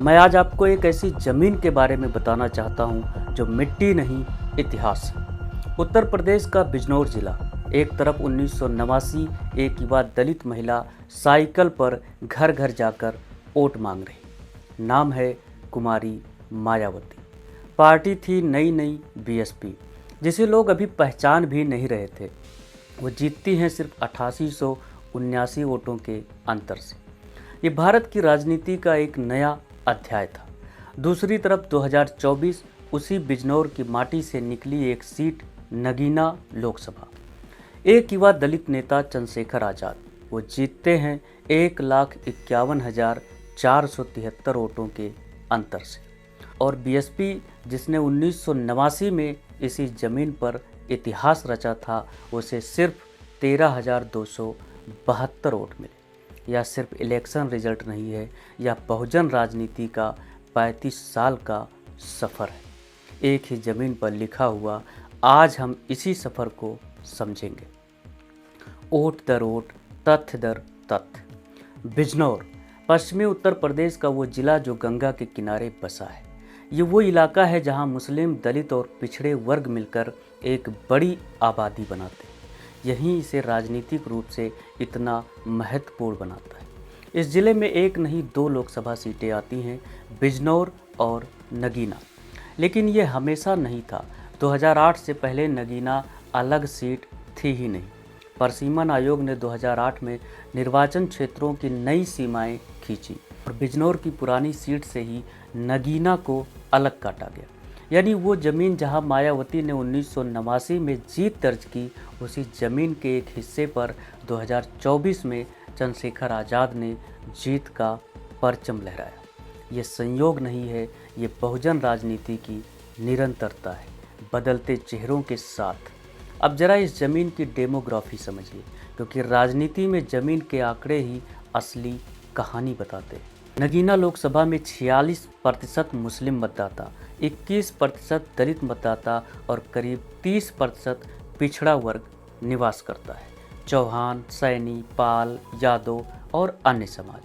मैं आज आपको एक ऐसी ज़मीन के बारे में बताना चाहता हूँ जो मिट्टी नहीं, इतिहास है। उत्तर प्रदेश का बिजनौर जिला। एक तरफ 1989 एक युवा दलित महिला साइकिल पर घर घर जाकर वोट मांग रही। नाम है कुमारी मायावती। पार्टी थी नई नई बीएसपी, जिसे लोग अभी पहचान भी नहीं रहे थे। वो जीतती हैं सिर्फ 8879 वोटों के अंतर से। ये भारत की राजनीति का एक नया अध्याय था। दूसरी तरफ 2024 उसी बिजनौर की माटी से निकली एक सीट, नगीना लोकसभा। एक युवा दलित नेता चंद्रशेखर आज़ाद, वो जीतते हैं 1,51,473 वोटों के अंतर से। और बीएसपी, जिसने 1989 में इसी जमीन पर इतिहास रचा था, उसे सिर्फ 13,272 वोट मिले। यह सिर्फ इलेक्शन रिजल्ट नहीं है, यह बहुजन राजनीति का 35 साल का सफ़र है। एक ही ज़मीन पर लिखा हुआ। आज हम इसी सफ़र को समझेंगे, ओट दर ओट, तथ्य दर तथ्य। बिजनौर पश्चिमी उत्तर प्रदेश का वो जिला जो गंगा के किनारे बसा है। ये वो इलाका है जहाँ मुस्लिम, दलित और पिछड़े वर्ग मिलकर एक बड़ी आबादी बनाते हैं। यही इसे राजनीतिक रूप से इतना महत्वपूर्ण बनाता है। इस जिले में एक नहीं दो लोकसभा सीटें आती हैं, बिजनौर और नगीना। लेकिन ये हमेशा नहीं था। 2008 से पहले नगीना अलग सीट थी ही नहीं। परसीमन आयोग ने 2008 में निर्वाचन क्षेत्रों की नई सीमाएं खींची और बिजनौर की पुरानी सीट से ही नगीना को अलग काटा गया। यानी वो ज़मीन जहां मायावती ने 1989 में जीत दर्ज की, उसी ज़मीन के एक हिस्से पर 2024 में चंद्रशेखर आज़ाद ने जीत का परचम लहराया। ये संयोग नहीं है, ये बहुजन राजनीति की निरंतरता है, बदलते चेहरों के साथ। अब जरा इस ज़मीन की डेमोग्राफी समझिए, क्योंकि राजनीति में ज़मीन के आंकड़े ही असली कहानी बताते हैं। नगीना लोकसभा में 46% मुस्लिम मतदाता, 21% दलित मतदाता और करीब 30% पिछड़ा वर्ग निवास करता है। चौहान, सैनी, पाल, यादव और अन्य समाज।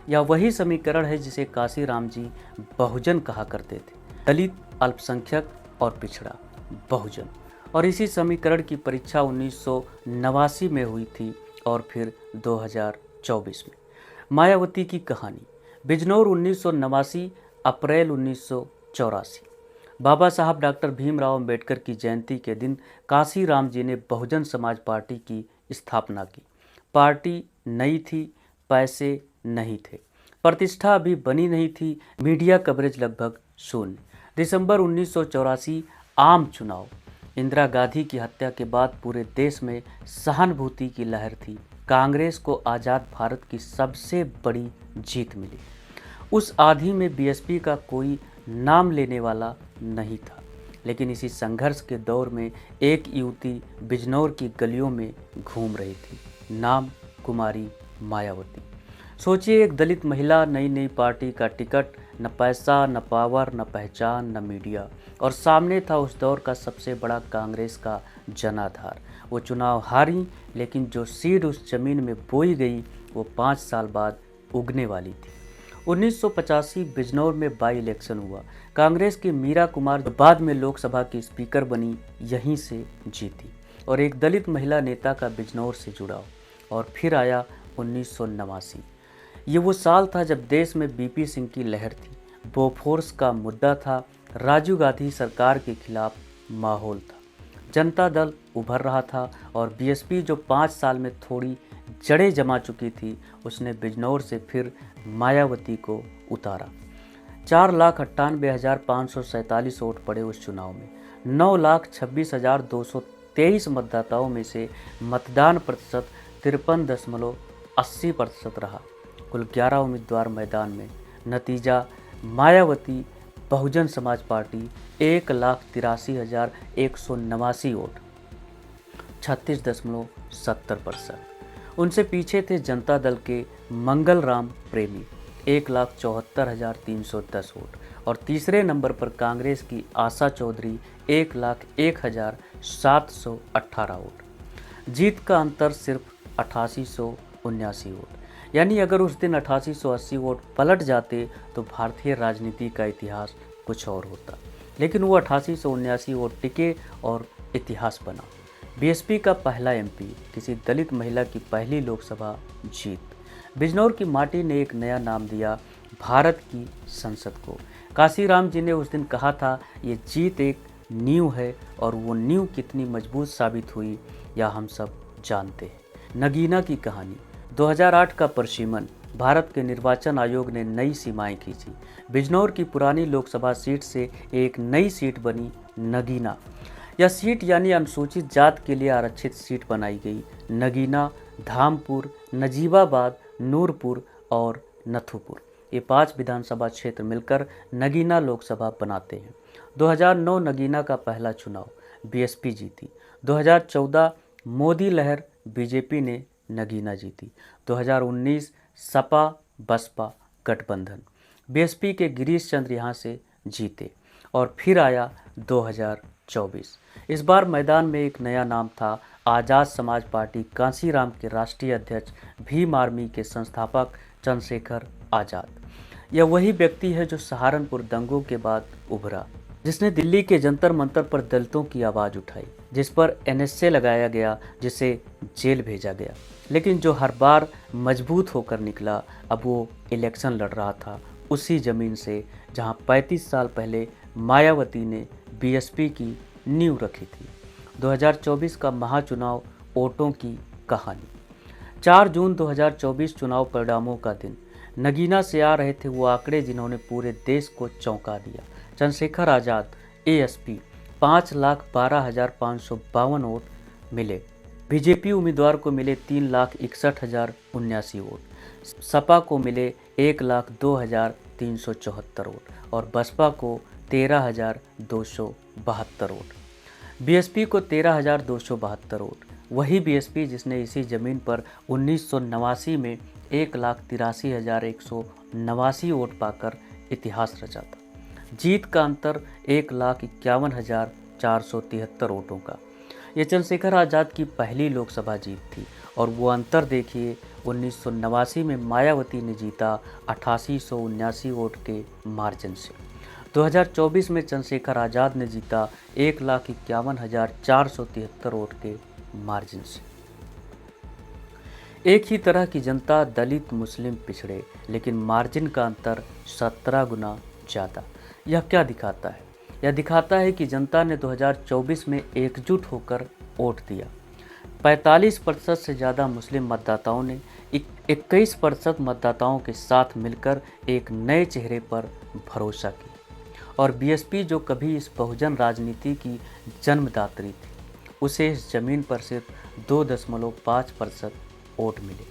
यह वही समीकरण है जिसे काशीराम जी बहुजन कहा करते थे। दलित, अल्पसंख्यक और पिछड़ा, बहुजन। और इसी समीकरण की परीक्षा 1989 में हुई थी और फिर 2024 में। मायावती की कहानी। बिजनौर 1989, अप्रैल 1984। बाबा साहब डॉक्टर भीमराव अंबेडकर की जयंती के दिन काशीराम जी ने बहुजन समाज पार्टी की स्थापना की। पार्टी नई थी, पैसे नहीं थे, प्रतिष्ठा अभी बनी नहीं थी, मीडिया कवरेज लगभग शून्य। दिसंबर 1984, आम चुनाव। इंदिरा गांधी की हत्या के बाद पूरे देश में सहानुभूति की लहर थी। कांग्रेस को आज़ाद भारत की सबसे बड़ी जीत मिली। उस आंधी में बीएसपी का कोई नाम लेने वाला नहीं था। लेकिन इसी संघर्ष के दौर में एक युवती बिजनौर की गलियों में घूम रही थी। नाम कुमारी मायावती। सोचिए, एक दलित महिला, नई नई पार्टी का टिकट, न पैसा, न पावर, न पहचान, न मीडिया, और सामने था उस दौर का सबसे बड़ा कांग्रेस का जनाधार। वो चुनाव हारी, लेकिन जो सीड उस जमीन में बोई गई वो 5 साल बाद उगने वाली थी। 1985 बिजनौर में बाई इलेक्शन हुआ। कांग्रेस की मीरा कुमार, जो बाद में लोकसभा की स्पीकर बनी, यहीं से जीती। और एक दलित महिला नेता का बिजनौर से जुड़ाव। और फिर आया 1989। ये वो साल था जब देश में बीपी सिंह की लहर थी, बोफोर्स का मुद्दा था, राजीव गांधी सरकार के खिलाफ माहौल था, जनता दल उभर रहा था और बीएसपी जो 5 साल में थोड़ी जड़ें जमा चुकी थी, उसने बिजनौर से फिर मायावती को उतारा। 4,98,547 वोट पड़े उस चुनाव में। 9,26,223 मतदाताओं में से मतदान प्रतिशत 53.80% रहा। कुल 11 उम्मीदवार मैदान में। नतीजा, मायावती बहुजन समाज पार्टी 1,83,189 वोट, 36.70%। उनसे पीछे थे जनता दल के मंगल राम प्रेमी, 1,74,310 वोट। और तीसरे नंबर पर कांग्रेस की आशा चौधरी, 1,01,718 वोट। जीत का अंतर सिर्फ 8879 वोट। यानी अगर उस दिन 8880 वोट पलट जाते तो भारतीय राजनीति का इतिहास कुछ और होता, लेकिन वो 8879 वोट टिके और इतिहास बना। बीएसपी का पहला एमपी, किसी दलित महिला की पहली लोकसभा जीत। बिजनौर की माटी ने एक नया नाम दिया भारत की संसद को। काशीराम जी ने उस दिन कहा था, ये जीत एक नींव है, और वो नींव कितनी मजबूत साबित हुई या हम सब जानते हैं। नगीना की कहानी। 2008 का परिसीमन, भारत के निर्वाचन आयोग ने नई सीमाएं खींची। बिजनौर की पुरानी लोकसभा सीट से एक नई सीट बनी नगीना। यह सीट यानी अनुसूचित जात के लिए आरक्षित सीट बनाई गई। नगीना, धामपुर, नजीबाबाद, नूरपुर और नथुपुर, ये 5 विधानसभा क्षेत्र मिलकर नगीना लोकसभा बनाते हैं। 2009 नगीना का पहला चुनाव बीएसपी जीती। 2014 मोदी लहर बीजेपी ने नगीना जीती। 2019 सपा बसपा गठबंधन, बीएसपी के गिरीश चंद्र यहाँ से जीते। और फिर आया 2024। इस बार मैदान में एक नया नाम था, आज़ाद समाज पार्टी कांसीराम के राष्ट्रीय अध्यक्ष भीम आर्मी के संस्थापक चंद्रशेखर आज़ाद। यह वही व्यक्ति है जो सहारनपुर दंगों के बाद उभरा, जिसने दिल्ली के जंतर मंतर पर दलितों की आवाज़ उठाई, जिस पर एनएसए लगाया गया, जिसे जेल भेजा गया, लेकिन जो हर बार मजबूत होकर निकला। अब वो इलेक्शन लड़ रहा था उसी ज़मीन से जहां 35 साल पहले मायावती ने बीएसपी की नींव रखी थी। 2024 का महाचुनाव, वोटों की कहानी। 4 जून 2024 चुनाव परिणामों का दिन। नगीना से आ रहे थे वो आंकड़े जिन्होंने पूरे देश को चौंका दिया। चंद्रशेखर आज़ाद एएसपी 5,12,552 वोट मिले। बीजेपी उम्मीदवार को मिले 3,61,079 वोट। सपा को मिले 1,02,374 वोट और बसपा को 13,272 वोट। बीएसपी को 13,272 वोट। वही बीएसपी जिसने इसी ज़मीन पर 1989 में 1,83,189 वोट पाकर इतिहास रचा था। जीत का अंतर 1,51,473 वोटों का। ये चंद्रशेखर आज़ाद की पहली लोकसभा जीत थी और वो अंतर देखिए, 1989 में मायावती ने जीता 8879 वोट के मार्जिन से। 2024 में चंद्रशेखर आज़ाद ने जीता 1,51,473 वोट के मार्जिन से। एक ही तरह की जनता, दलित, मुस्लिम, पिछड़े, लेकिन मार्जिन का अंतर 17 गुना ज़्यादा। यह क्या दिखाता है? यह दिखाता है कि जनता ने 2024 में एकजुट होकर वोट दिया। 45% से ज़्यादा मुस्लिम मतदाताओं ने 21% मतदाताओं के साथ मिलकर एक नए चेहरे पर भरोसा किया। और बीएसपी जो कभी इस बहुजन राजनीति की जन्मदात्री थी, उसे इस जमीन पर सिर्फ 2.5% वोट मिले।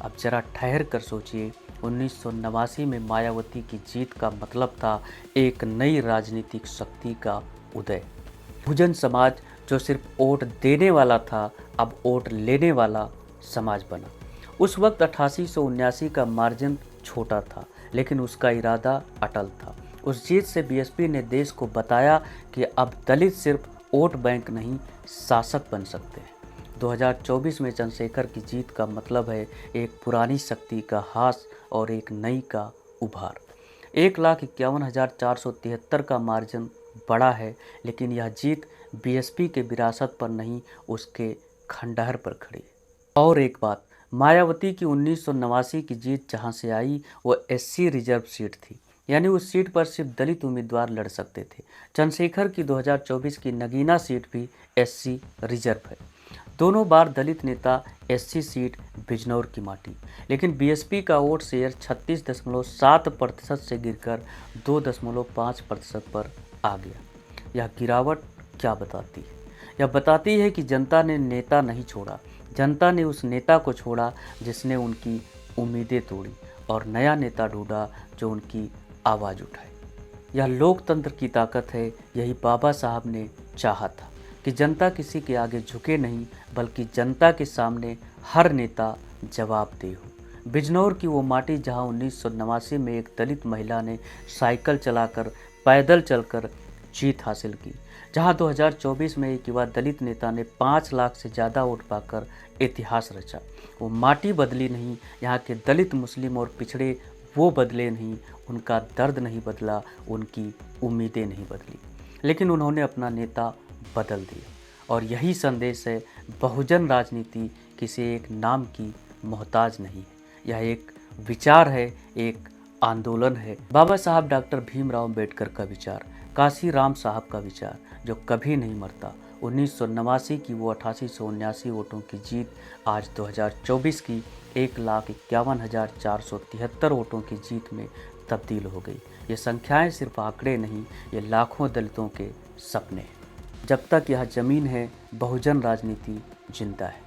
अब जरा ठहर कर सोचिए, 1989 में मायावती की जीत का मतलब था एक नई राजनीतिक शक्ति का उदय। बहुजन समाज जो सिर्फ वोट देने वाला था, अब वोट लेने वाला समाज बना। उस वक्त 8879 का मार्जिन छोटा था, लेकिन उसका इरादा अटल था। उस जीत से बीएसपी ने देश को बताया कि अब दलित सिर्फ वोट बैंक नहीं, शासक बन सकते हैं। 2024 में चंद्रशेखर की जीत का मतलब है एक पुरानी शक्ति का ह्रास और एक नई का उभार। 1,51,473 का मार्जिन बड़ा है, लेकिन यह जीत बीएसपी के विरासत पर नहीं, उसके खंडहर पर खड़ी है। और एक बात, मायावती की 1989 की जीत जहां से आई, वो एससी रिजर्व सीट थी, यानी उस सीट पर सिर्फ दलित उम्मीदवार लड़ सकते थे। चंद्रशेखर की 2024 की नगीना सीट भी एससी रिजर्व है। दोनों बार दलित नेता, एससी सीट बिजनौर की माटी। लेकिन बीएसपी का वोट शेयर 36.7% से गिरकर 2.5% पर आ गया। यह गिरावट क्या बताती है? यह बताती है कि जनता ने नेता नहीं छोड़ा, जनता ने उस नेता को छोड़ा जिसने उनकी उम्मीदें तोड़ी और नया नेता ढूंढा जो उनकी आवाज़ उठाए। यह लोकतंत्र की ताकत है। यही बाबा साहब ने चाहा था कि जनता किसी के आगे झुके नहीं, बल्कि जनता के सामने हर नेता जवाबदेह हो। बिजनौर की वो माटी जहां 1989 में एक दलित महिला ने साइकिल चलाकर, पैदल चलकर जीत हासिल की। जहां 2024 में एक युवा दलित नेता ने 5 लाख से ज़्यादा वोट पाकर इतिहास रचा। वो माटी बदली नहीं, यहाँ के दलित, मुस्लिम और पिछड़े वो बदले नहीं, उनका दर्द नहीं बदला, उनकी उम्मीदें नहीं बदली, लेकिन उन्होंने अपना नेता बदल दिया। और यही संदेश है, बहुजन राजनीति किसी एक नाम की मोहताज नहीं है, यह एक विचार है, एक आंदोलन है। बाबा साहब डॉक्टर भीमराव अम्बेडकर का विचार, काशी राम साहब का विचार जो कभी नहीं मरता। 1989 की वो 8879 वोटों की जीत आज 2024 की 1,51,473 वोटों की जीत में तब्दील हो गई। ये संख्याएं सिर्फ आंकड़े नहीं, ये लाखों दलितों के सपने हैं। जब तक यह ज़मीन है, बहुजन राजनीति जिंदा है।